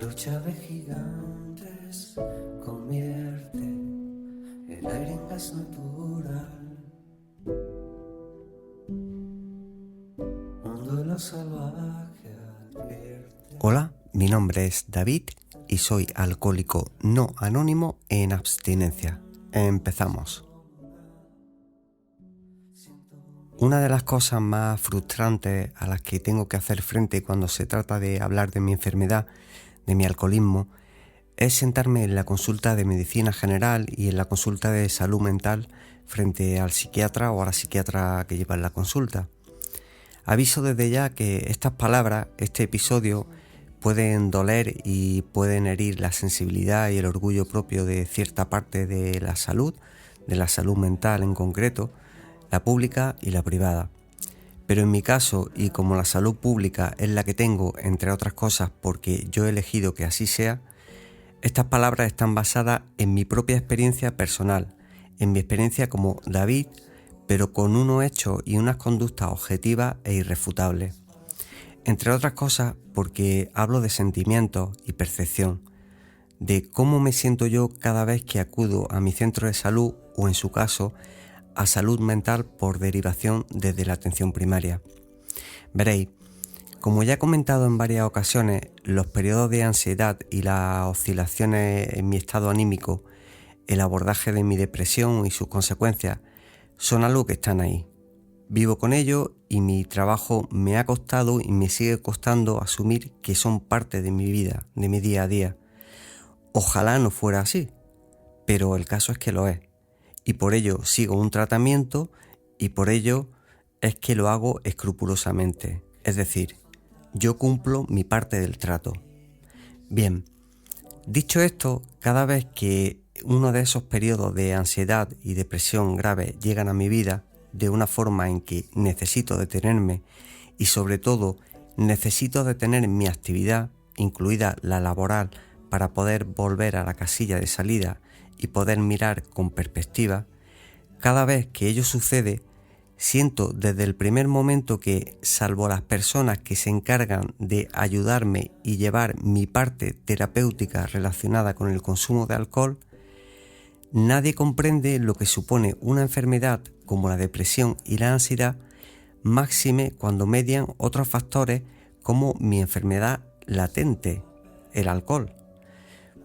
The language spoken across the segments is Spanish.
Lucha de gigantes, convierte el aire en gas natural. Un duelo salvaje advierte. Hola, mi nombre es David y soy alcohólico no anónimo en abstinencia. Empezamos. Una de las cosas más frustrantes a las que tengo que hacer frente cuando se trata de hablar de mi enfermedad, de mi alcoholismo, es sentarme en la consulta de medicina general y en la consulta de salud mental frente al psiquiatra o a la psiquiatra que lleva en la consulta. Aviso desde ya que estas palabras, este episodio, pueden doler y pueden herir la sensibilidad y el orgullo propio de cierta parte de la salud mental en concreto, la pública y la privada. Pero en mi caso, y como la salud pública es la que tengo, entre otras cosas porque yo he elegido que así sea, estas palabras están basadas en mi propia experiencia personal, en mi experiencia como David, pero con unos hechos y unas conductas objetivas e irrefutables. Entre otras cosas porque hablo de sentimientos y percepción, de cómo me siento yo cada vez que acudo a mi centro de salud o en su caso a salud mental por derivación desde la atención primaria. Veréis, como ya he comentado en varias ocasiones, los periodos de ansiedad y las oscilaciones en mi estado anímico, el abordaje de mi depresión y sus consecuencias, son algo que están ahí. Vivo con ello y mi trabajo me ha costado y me sigue costando asumir que son parte de mi vida, de mi día a día. Ojalá no fuera así, pero el caso es que lo es. Y por ello sigo un tratamiento y por ello es que lo hago escrupulosamente. Es decir, yo cumplo mi parte del trato. Bien, dicho esto, cada vez que uno de esos periodos de ansiedad y depresión grave llegan a mi vida de una forma en que necesito detenerme y sobre todo necesito detener mi actividad, incluida la laboral, para poder volver a la casilla de salida y poder mirar con perspectiva, cada vez que ello sucede, siento desde el primer momento que, salvo las personas que se encargan de ayudarme y llevar mi parte terapéutica relacionada con el consumo de alcohol, nadie comprende lo que supone una enfermedad como la depresión y la ansiedad, máxime cuando median otros factores como mi enfermedad latente, el alcohol.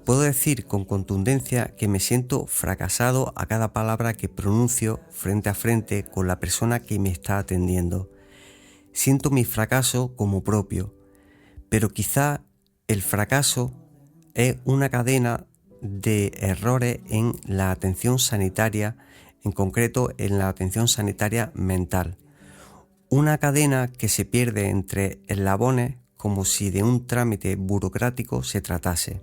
Puedo decir con contundencia que me siento fracasado a cada palabra que pronuncio frente a frente con la persona que me está atendiendo. Siento mi fracaso como propio, pero quizá el fracaso es una cadena de errores en la atención sanitaria, en concreto en la atención sanitaria mental. Una cadena que se pierde entre eslabones como si de un trámite burocrático se tratase.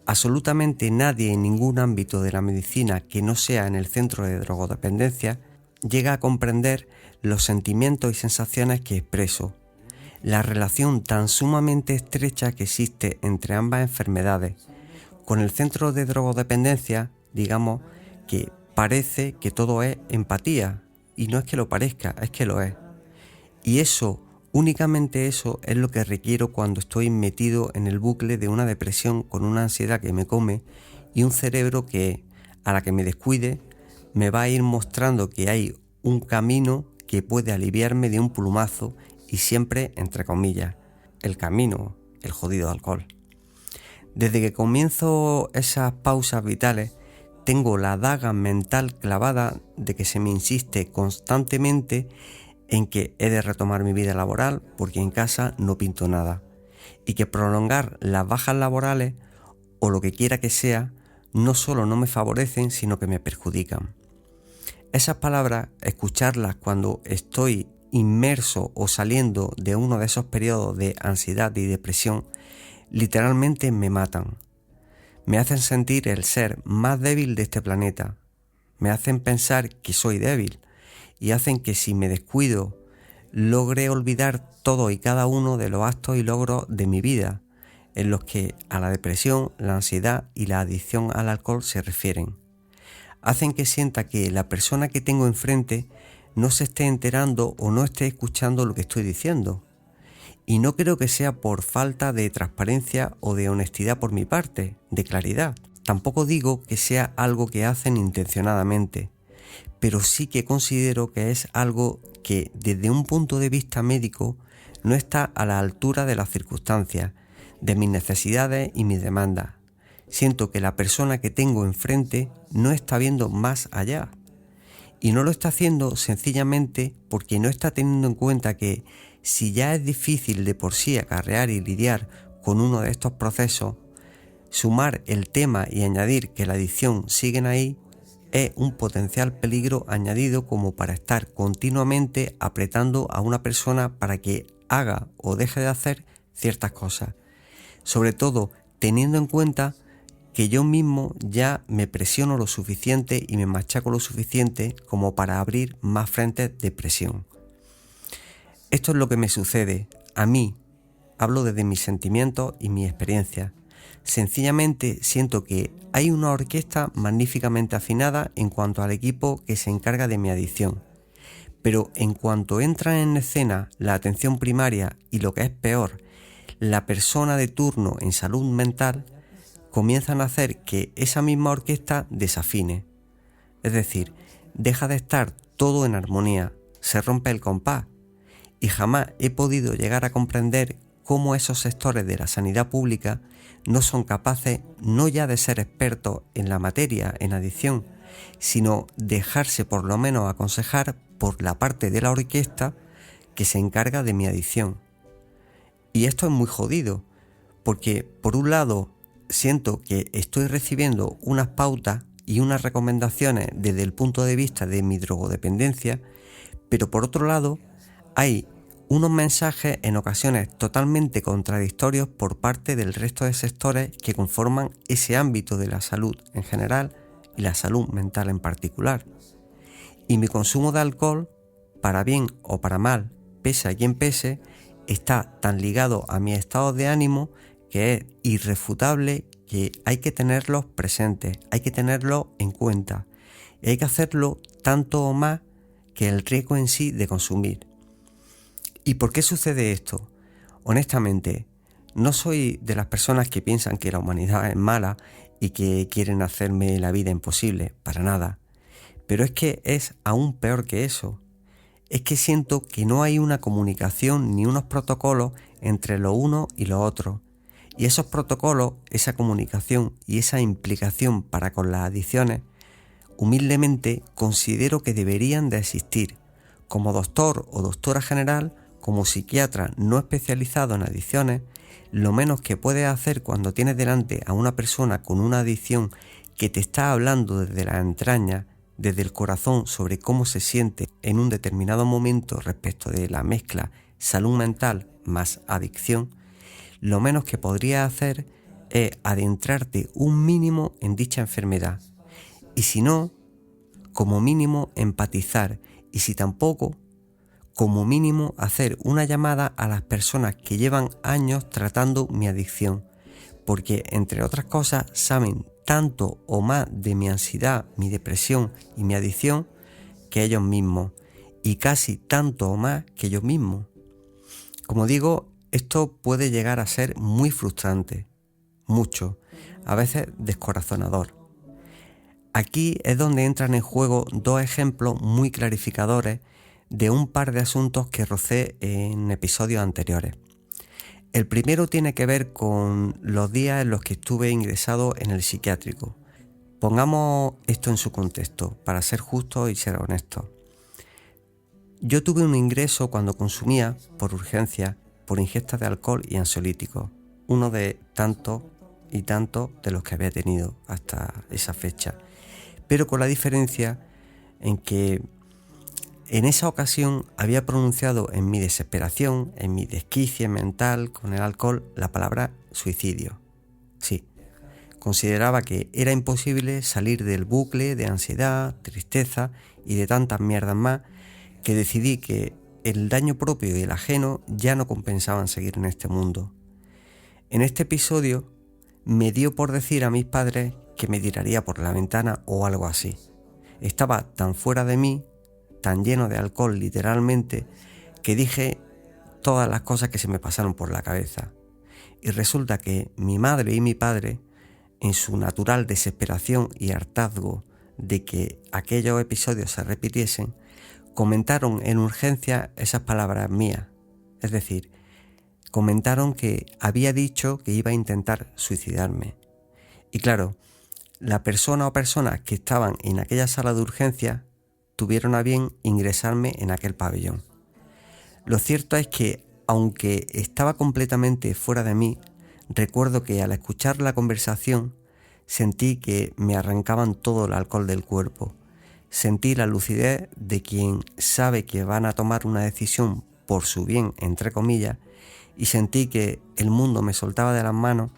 Absolutamente nadie en ningún ámbito de la medicina que no sea en el centro de drogodependencia llega a comprender los sentimientos y sensaciones que expreso, la relación tan sumamente estrecha que existe entre ambas enfermedades. Con el centro de drogodependencia, digamos que parece que todo es empatía, y no es que lo parezca, es que lo es. Y eso, únicamente eso, es lo que requiero cuando estoy metido en el bucle de una depresión con una ansiedad que me come y un cerebro que, a la que me descuide, me va a ir mostrando que hay un camino que puede aliviarme de un plumazo y siempre, entre comillas, el camino, el jodido alcohol. Desde que comienzo esas pausas vitales, tengo la daga mental clavada de que se me insiste constantemente en que he de retomar mi vida laboral porque en casa no pinto nada y que prolongar las bajas laborales o lo que quiera que sea no solo no me favorecen sino que me perjudican. Esas palabras, escucharlas cuando estoy inmerso o saliendo de uno de esos periodos de ansiedad y depresión, literalmente me matan. Me hacen sentir el ser más débil de este planeta. Me hacen pensar que soy débil y hacen que si me descuido logre olvidar todo y cada uno de los actos y logros de mi vida en los que a la depresión, la ansiedad y la adicción al alcohol se refieren. Hacen que sienta que la persona que tengo enfrente no se esté enterando o no esté escuchando lo que estoy diciendo. Y no creo que sea por falta de transparencia o de honestidad por mi parte, de claridad. Tampoco digo que sea algo que hacen intencionadamente, pero sí que considero que es algo que desde un punto de vista médico no está a la altura de las circunstancias, de mis necesidades y mis demandas. Siento que la persona que tengo enfrente no está viendo más allá. Y no lo está haciendo sencillamente porque no está teniendo en cuenta que si ya es difícil de por sí acarrear y lidiar con uno de estos procesos, sumar el tema y añadir que la adicción siguen ahí es un potencial peligro añadido como para estar continuamente apretando a una persona para que haga o deje de hacer ciertas cosas. Sobre todo teniendo en cuenta que yo mismo ya me presiono lo suficiente y me machaco lo suficiente como para abrir más frentes de presión. Esto es lo que me sucede a mí. Hablo desde mis sentimientos y mi experiencia. Sencillamente siento que hay una orquesta magníficamente afinada en cuanto al equipo que se encarga de mi adicción. Pero en cuanto entra en escena la atención primaria y lo que es peor, la persona de turno en salud mental, comienzan a hacer que esa misma orquesta desafine. Es decir, deja de estar todo en armonía, se rompe el compás. Y jamás he podido llegar a comprender cómo esos sectores de la sanidad pública no son capaces no ya de ser expertos en la materia, en adicción, sino dejarse por lo menos aconsejar por la parte de la orquesta que se encarga de mi adicción. Y esto es muy jodido, porque por un lado siento que estoy recibiendo unas pautas y unas recomendaciones desde el punto de vista de mi drogodependencia, pero por otro lado hay unos mensajes en ocasiones totalmente contradictorios por parte del resto de sectores que conforman ese ámbito de la salud en general y la salud mental en particular. Y mi consumo de alcohol, para bien o para mal, pese a quien pese, está tan ligado a mi estado de ánimo que es irrefutable que hay que tenerlos presentes, hay que tenerlos en cuenta y hay que hacerlo tanto o más que el riesgo en sí de consumir. ¿Y por qué sucede esto? Honestamente, no soy de las personas que piensan que la humanidad es mala y que quieren hacerme la vida imposible, para nada. Pero es que es aún peor que eso. Es que siento que no hay una comunicación ni unos protocolos entre lo uno y lo otro. Y esos protocolos, esa comunicación y esa implicación para con las adicciones, humildemente considero que deberían de existir. Como doctor o doctora general, como psiquiatra no especializado en adicciones, lo menos que puedes hacer cuando tienes delante a una persona con una adicción que te está hablando desde la entraña, desde el corazón sobre cómo se siente en un determinado momento respecto de la mezcla salud mental más adicción, lo menos que podrías hacer es adentrarte un mínimo en dicha enfermedad. Y si no, como mínimo empatizar, y si tampoco, como mínimo hacer una llamada a las personas que llevan años tratando mi adicción, porque entre otras cosas saben tanto o más de mi ansiedad, mi depresión y mi adicción que ellos mismos, y casi tanto o más que ellos mismos. Como digo, esto puede llegar a ser muy frustrante, mucho, a veces descorazonador. Aquí es donde entran en juego dos ejemplos muy clarificadores de un par de asuntos que rocé en episodios anteriores. El primero tiene que ver con los días en los que estuve ingresado en el psiquiátrico. Pongamos esto en su contexto, para ser justo y ser honesto. Yo tuve un ingreso cuando consumía, por urgencia, por ingesta de alcohol y ansiolíticos, uno de tantos y tantos de los que había tenido hasta esa fecha, pero con la diferencia en que en esa ocasión había pronunciado en mi desesperación, en mi desquicie mental con el alcohol, la palabra suicidio. Sí, consideraba que era imposible salir del bucle de ansiedad, tristeza y de tantas mierdas más, que decidí que el daño propio y el ajeno ya no compensaban seguir en este mundo. En este episodio me dio por decir a mis padres que me tiraría por la ventana o algo así. Estaba tan fuera de mí, tan lleno de alcohol literalmente, que dije todas las cosas que se me pasaron por la cabeza. Y resulta que mi madre y mi padre, en su natural desesperación y hartazgo de que aquellos episodios se repitiesen, comentaron en urgencia esas palabras mías. Es decir, comentaron que había dicho que iba a intentar suicidarme. Y claro, la persona o personas que estaban en aquella sala de urgencia tuvieron a bien ingresarme en aquel pabellón. Lo cierto es que, aunque estaba completamente fuera de mí, recuerdo que al escuchar la conversación sentí que me arrancaban todo el alcohol del cuerpo. Sentí la lucidez de quien sabe que van a tomar una decisión por su bien, entre comillas, y sentí que el mundo me soltaba de las manos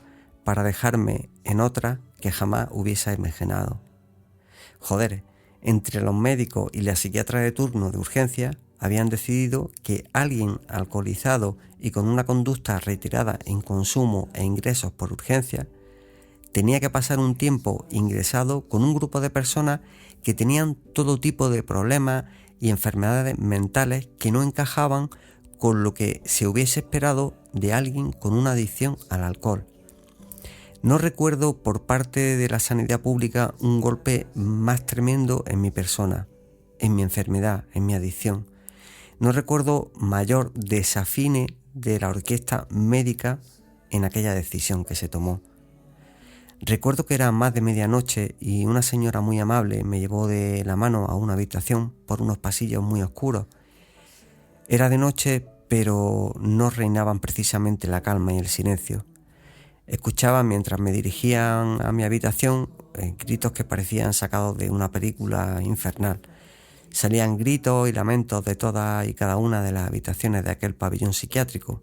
para dejarme en otra que jamás hubiese imaginado. Joder, entre los médicos y la psiquiatra de turno de urgencia habían decidido que alguien alcoholizado y con una conducta reiterada en consumo e ingresos por urgencia tenía que pasar un tiempo ingresado con un grupo de personas que tenían todo tipo de problemas y enfermedades mentales que no encajaban con lo que se hubiese esperado de alguien con una adicción al alcohol. No recuerdo por parte de la sanidad pública un golpe más tremendo en mi persona, en mi enfermedad, en mi adicción. No recuerdo mayor desafine de la orquesta médica en aquella decisión que se tomó. Recuerdo que era más de medianoche y una señora muy amable me llevó de la mano a una habitación por unos pasillos muy oscuros. Era de noche, pero no reinaban precisamente la calma y el silencio. Escuchaba mientras me dirigían a mi habitación gritos que parecían sacados de una película infernal. Salían gritos y lamentos de todas y cada una de las habitaciones de aquel pabellón psiquiátrico.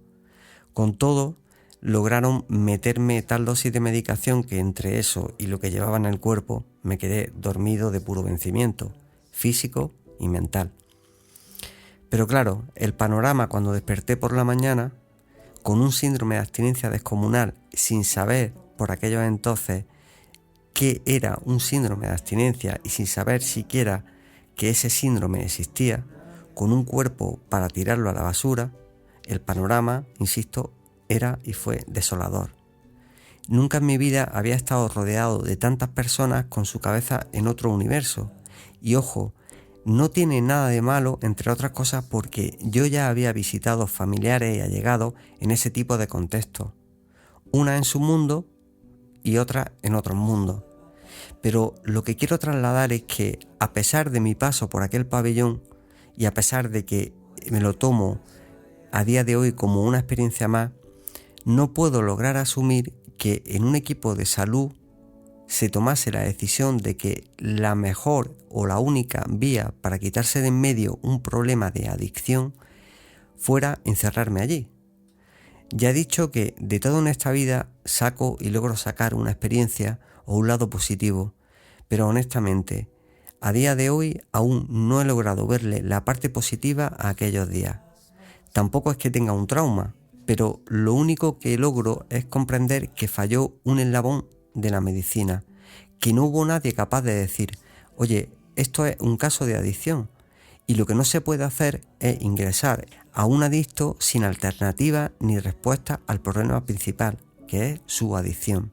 Con todo, lograron meterme tal dosis de medicación que entre eso y lo que llevaba en el cuerpo me quedé dormido de puro vencimiento, físico y mental. Pero claro, el panorama cuando desperté por la mañana, con un síndrome de abstinencia descomunal, sin saber por aquellos entonces qué era un síndrome de abstinencia y sin saber siquiera que ese síndrome existía, con un cuerpo para tirarlo a la basura, el panorama, insisto, era y fue desolador. Nunca en mi vida había estado rodeado de tantas personas con su cabeza en otro universo. Y ojo, no tiene nada de malo, entre otras cosas, porque yo ya había visitado familiares y allegados en ese tipo de contextos. Una en su mundo y otra en otros mundos. Pero lo que quiero trasladar es que, a pesar de mi paso por aquel pabellón y a pesar de que me lo tomo a día de hoy como una experiencia más, no puedo lograr asumir que en un equipo de salud se tomase la decisión de que la mejor o la única vía para quitarse de en medio un problema de adicción fuera encerrarme allí. Ya he dicho que de todo en esta vida saco y logro sacar una experiencia o un lado positivo, pero honestamente, a día de hoy aún no he logrado verle la parte positiva a aquellos días. Tampoco es que tenga un trauma, pero lo único que logro es comprender que falló un eslabón de la medicina, que no hubo nadie capaz de decir, oye, esto es un caso de adicción, y lo que no se puede hacer es ingresar a un adicto sin alternativa ni respuesta al problema principal, que es su adicción.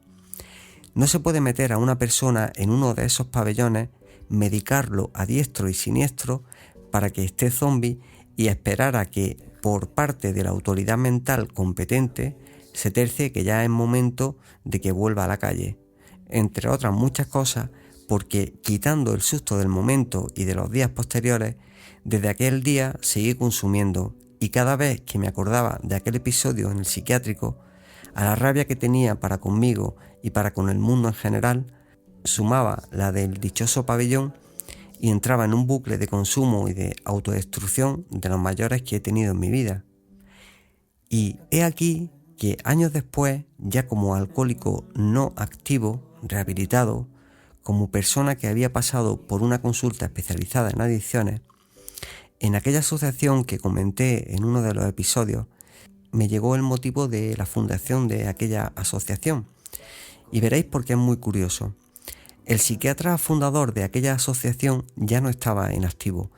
No se puede meter a una persona en uno de esos pabellones, medicarlo a diestro y siniestro para que esté zombie y esperar a que, por parte de la autoridad mental competente, se tercie que ya es momento de que vuelva a la calle. Entre otras muchas cosas, porque quitando el susto del momento y de los días posteriores, desde aquel día seguí consumiendo y cada vez que me acordaba de aquel episodio en el psiquiátrico, a la rabia que tenía para conmigo y para con el mundo en general, sumaba la del dichoso pabellón y entraba en un bucle de consumo y de autodestrucción de los mayores que he tenido en mi vida. Y he aquí que años después, ya como alcohólico no activo, rehabilitado, como persona que había pasado por una consulta especializada en adicciones, en aquella asociación que comenté en uno de los episodios, me llegó el motivo de la fundación de aquella asociación. Y veréis por qué es muy curioso. El psiquiatra fundador de aquella asociación ya no estaba en activo,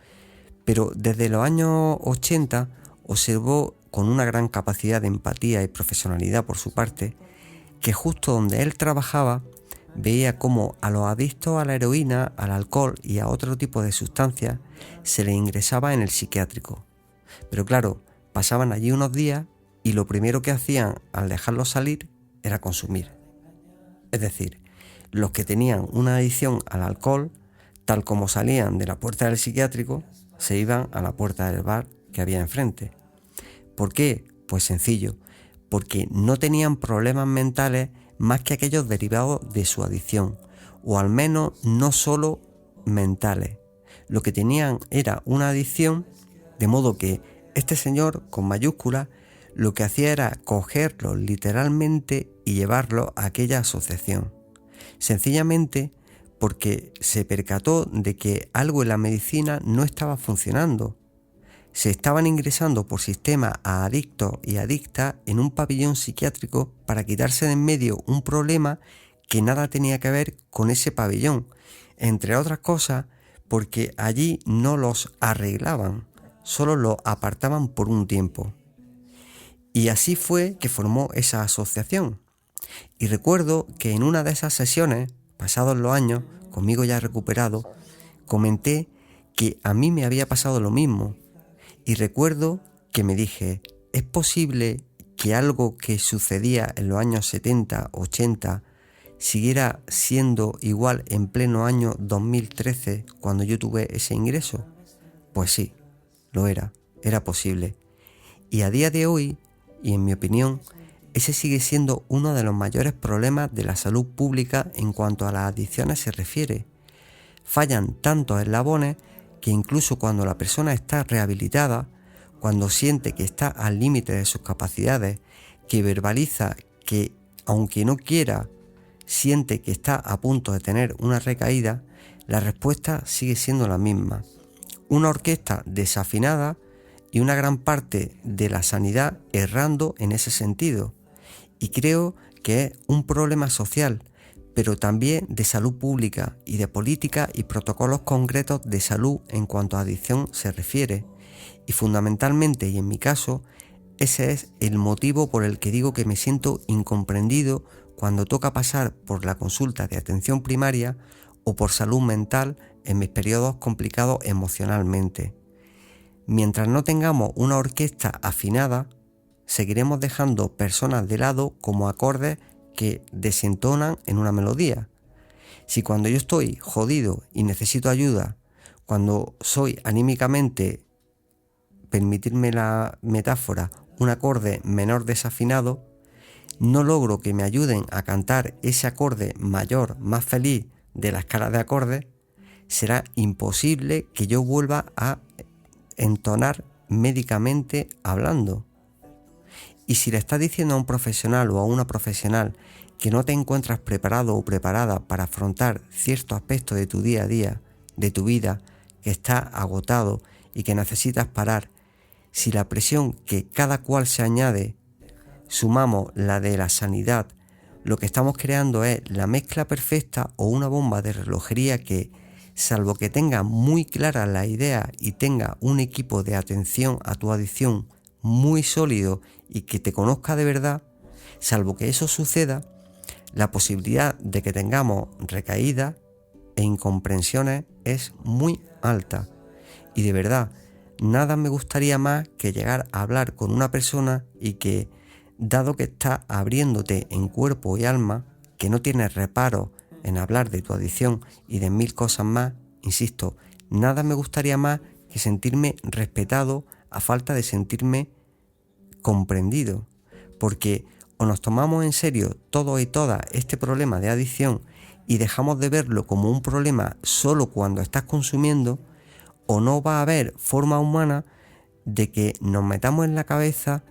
pero desde los años 80 observó con una gran capacidad de empatía y profesionalidad por su parte, que justo donde él trabajaba veía cómo a los adictos a la heroína, al alcohol y a otro tipo de sustancias se les ingresaba en el psiquiátrico. Pero claro, pasaban allí unos días y lo primero que hacían al dejarlos salir era consumir. Es decir, los que tenían una adicción al alcohol, tal como salían de la puerta del psiquiátrico, se iban a la puerta del bar que había enfrente. ¿Por qué? Pues sencillo, porque no tenían problemas mentales más que aquellos derivados de su adicción, o al menos no solo mentales. Lo que tenían era una adicción, de modo que este señor, con mayúsculas, lo que hacía era cogerlos literalmente y llevarlos a aquella asociación. Sencillamente porque se percató de que algo en la medicina no estaba funcionando. Se estaban ingresando por sistema a adictos y adictas en un pabellón psiquiátrico para quitarse de en medio un problema que nada tenía que ver con ese pabellón, entre otras cosas porque allí no los arreglaban, solo los apartaban por un tiempo. Y así fue que formó esa asociación. Y recuerdo que en una de esas sesiones, pasados los años, conmigo ya recuperado, comenté que a mí me había pasado lo mismo. Y recuerdo que me dije, ¿es posible que algo que sucedía en los años 70, 80, siguiera siendo igual en pleno año 2013 cuando yo tuve ese ingreso? Pues sí, lo era posible. Y a día de hoy, y en mi opinión, ese sigue siendo uno de los mayores problemas de la salud pública en cuanto a las adicciones se refiere. Fallan tantos eslabones que incluso cuando la persona está rehabilitada, cuando siente que está al límite de sus capacidades, que verbaliza que, aunque no quiera, siente que está a punto de tener una recaída, la respuesta sigue siendo la misma. Una orquesta desafinada y una gran parte de la sanidad errando en ese sentido. Y creo que es un problema social, pero también de salud pública y de política y protocolos concretos de salud en cuanto a adicción se refiere. Y fundamentalmente, y en mi caso, ese es el motivo por el que digo que me siento incomprendido cuando toca pasar por la consulta de atención primaria o por salud mental en mis periodos complicados emocionalmente. Mientras no tengamos una orquesta afinada, seguiremos dejando personas de lado como acordes que desentonan en una melodía. Si cuando yo estoy jodido y necesito ayuda, cuando soy anímicamente, permitirme la metáfora, un acorde menor desafinado, no logro que me ayuden a cantar ese acorde mayor, más feliz de la escala de acordes, será imposible que yo vuelva a entonar médicamente hablando. Y si le estás diciendo a un profesional o a una profesional que no te encuentras preparado o preparada para afrontar ciertos aspectos de tu día a día, de tu vida, que está agotado y que necesitas parar, si la presión que cada cual se añade, sumamos la de la sanidad, lo que estamos creando es la mezcla perfecta o una bomba de relojería que, salvo que tenga muy clara la idea y tenga un equipo de atención a tu adicción muy sólido y que te conozca de verdad, salvo que eso suceda, la posibilidad de que tengamos recaídas e incomprensiones es muy alta. Y de verdad, nada me gustaría más que llegar a hablar con una persona y que, dado que estás abriéndote en cuerpo y alma, que no tienes reparo en hablar de tu adicción y de 1000 cosas más, insisto, nada me gustaría más que sentirme respetado a falta de sentirme comprendido, porque o nos tomamos en serio todos y todas este problema de adicción y dejamos de verlo como un problema solo cuando estás consumiendo, o no va a haber forma humana de que nos metamos en la cabeza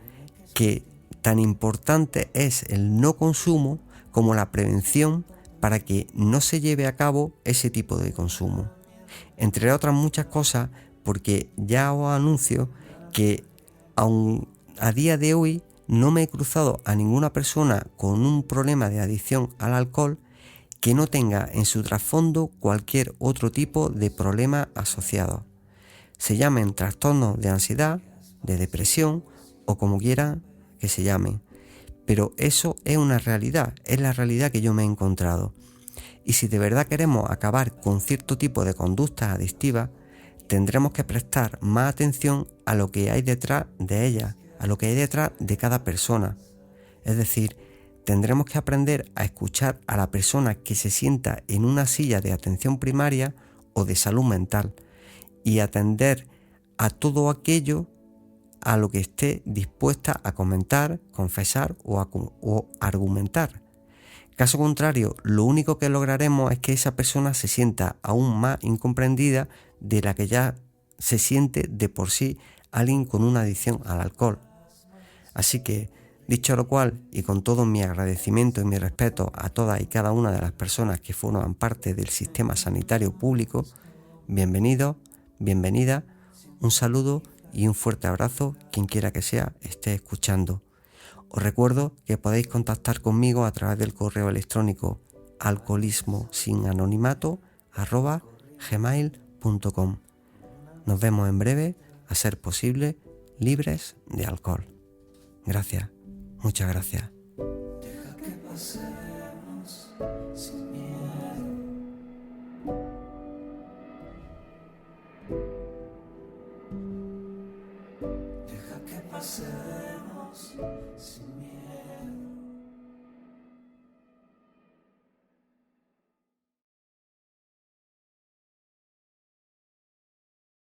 que tan importante es el no consumo como la prevención para que no se lleve a cabo ese tipo de consumo. Entre otras muchas cosas, porque ya os anuncio que aun a día de hoy no me he cruzado a ninguna persona con un problema de adicción al alcohol que no tenga en su trasfondo cualquier otro tipo de problema asociado. Se llamen trastornos de ansiedad, de depresión o como quieran que se llamen. Pero eso es una realidad, es la realidad que yo me he encontrado. Y si de verdad queremos acabar con cierto tipo de conductas adictivas, tendremos que prestar más atención a lo que hay detrás de ellas, a lo que hay detrás de cada persona. Es decir, tendremos que aprender a escuchar a la persona que se sienta en una silla de atención primaria o de salud mental y atender a todo aquello a lo que esté dispuesta a comentar, confesar o argumentar. Caso contrario, lo único que lograremos es que esa persona se sienta aún más incomprendida de la que ya se siente de por sí alguien con una adicción al alcohol. Así que, dicho lo cual, y con todo mi agradecimiento y mi respeto a todas y cada una de las personas que forman parte del sistema sanitario público, bienvenidos, bienvenida, un saludo y un fuerte abrazo quien quiera que sea esté escuchando. Os recuerdo que podéis contactar conmigo a través del correo electrónico alcoholismosinanonimato@gmail.com. Nos vemos en breve, a ser posible, libres de alcohol. Gracias, muchas gracias. Deja que pasemos sin miedo. Deja que pasemos sin miedo.